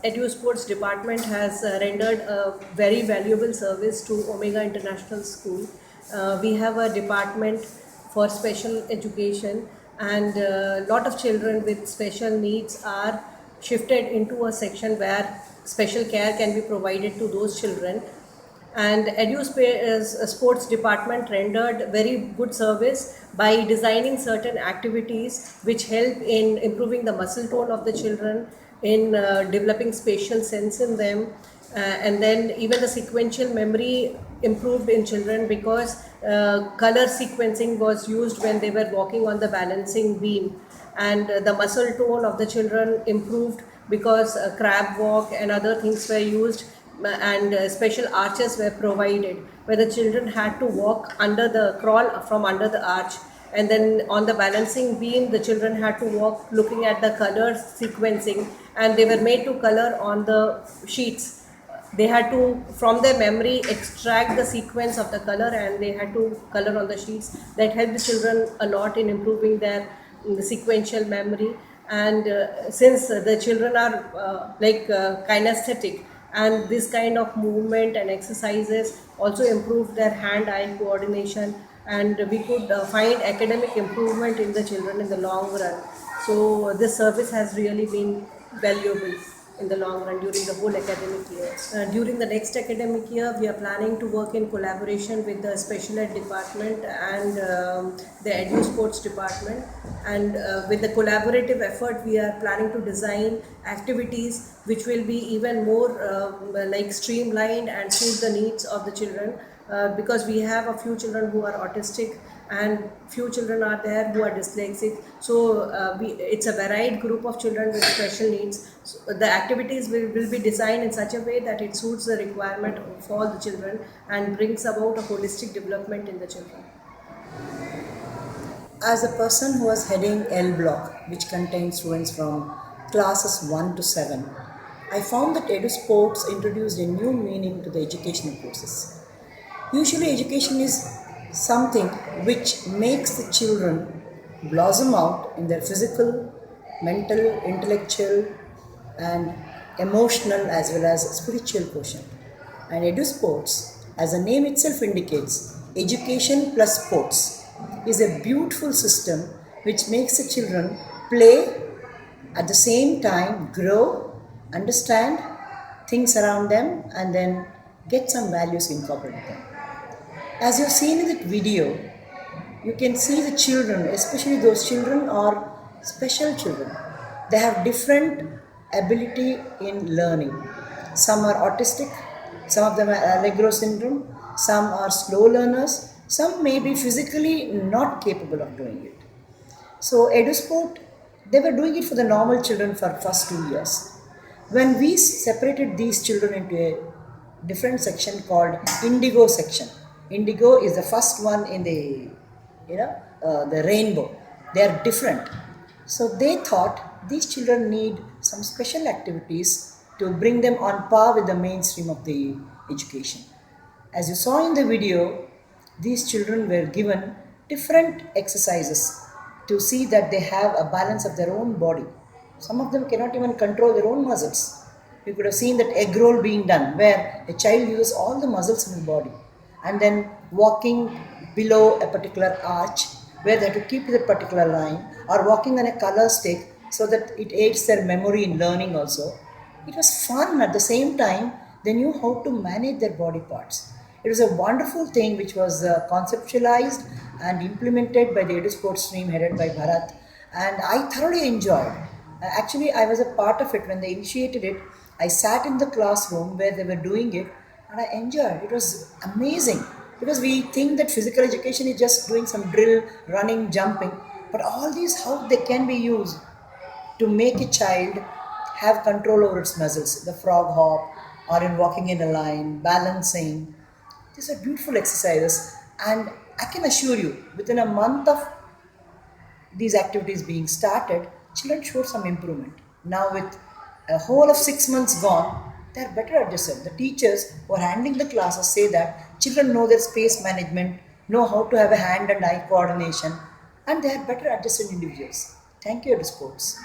EduSports department has rendered a very valuable service to Omega International School. We have a department for special education, and a lot of children with special needs are shifted into a section where special care can be provided to those children. And EduSports department rendered very good service by designing certain activities which help in improving the muscle tone of the children, in developing spatial sense in them, and then even the sequential memory improved in children because color sequencing was used when they were walking on the balancing beam, and the muscle tone of the children improved because crab walk and other things were used, and special arches were provided where the children had to walk under the crawl from under the arch, and then on the balancing beam the children had to walk looking at the color sequencing, and they were made to color on the sheets. They had to, from their memory, extract the sequence of the color and they had to color on the sheets. That helped the children a lot in improving their sequential memory. And since the children are kinesthetic, and this kind of movement and exercises also improved their hand-eye coordination, and we could find academic improvement in the children in the long run. So this service has really been valuable in the long run during the whole academic year. During the next academic year, we are planning to work in collaboration with the Special Ed department and the EduSports department. And with the collaborative effort, we are planning to design activities which will be even more streamlined and suit the needs of the children. Because we have a few children who are autistic and few children are there who are dyslexic, so it's a varied group of children with special needs. So the activities will be designed in such a way that it suits the requirement of all the children and brings about a holistic development in the children. As a person who was heading L block, which contains students from classes 1 to 7, I found that EduSports introduced a new meaning to the educational process. Usually education is something which makes the children blossom out in their physical, mental, intellectual and emotional as well as spiritual quotient. And EduSports, as the name itself indicates, education plus sports, is a beautiful system which makes the children play, at the same time grow, understand things around them and then get some values incorporated them. As you've seen in that video, you can see the children, especially those children are special children. They have different ability in learning. Some are autistic, some of them are Allegro syndrome, some are slow learners, some may be physically not capable of doing it. So EduSport, they were doing it for the normal children for first 2 years. When we separated these children into a different section called Indigo section. Indigo is the first one in the rainbow. They are different. So they thought these children need some special activities to bring them on par with the mainstream of the education. As you saw in the video, these children were given different exercises to see that they have a balance of their own body. Some of them cannot even control their own muscles. You could have seen that egg roll being done, where a child uses all the muscles in his body and then walking below a particular arch where they have to keep to that particular line, or walking on a color stick so that it aids their memory in learning also. It was fun at the same time, they knew how to manage their body parts. It was a wonderful thing which was conceptualized and implemented by the EduSports team headed by Bharat, and I thoroughly enjoyed. Actually, I was a part of it when they initiated it. I sat in the classroom where they were doing it and I enjoyed. It was amazing because we think that physical education is just doing some drill, running, jumping, but all these how they can be used to make a child have control over its muscles, the frog hop, or in walking in a line, balancing. These are beautiful exercises, and I can assure you, within a month of these activities being started, children showed some improvement. Now, with a whole of 6 months gone, they are better adjusted. The teachers who are handling the classes say that children know their space management, know how to have a hand and eye coordination, and they are better adjusted individuals. Thank you, EduSports.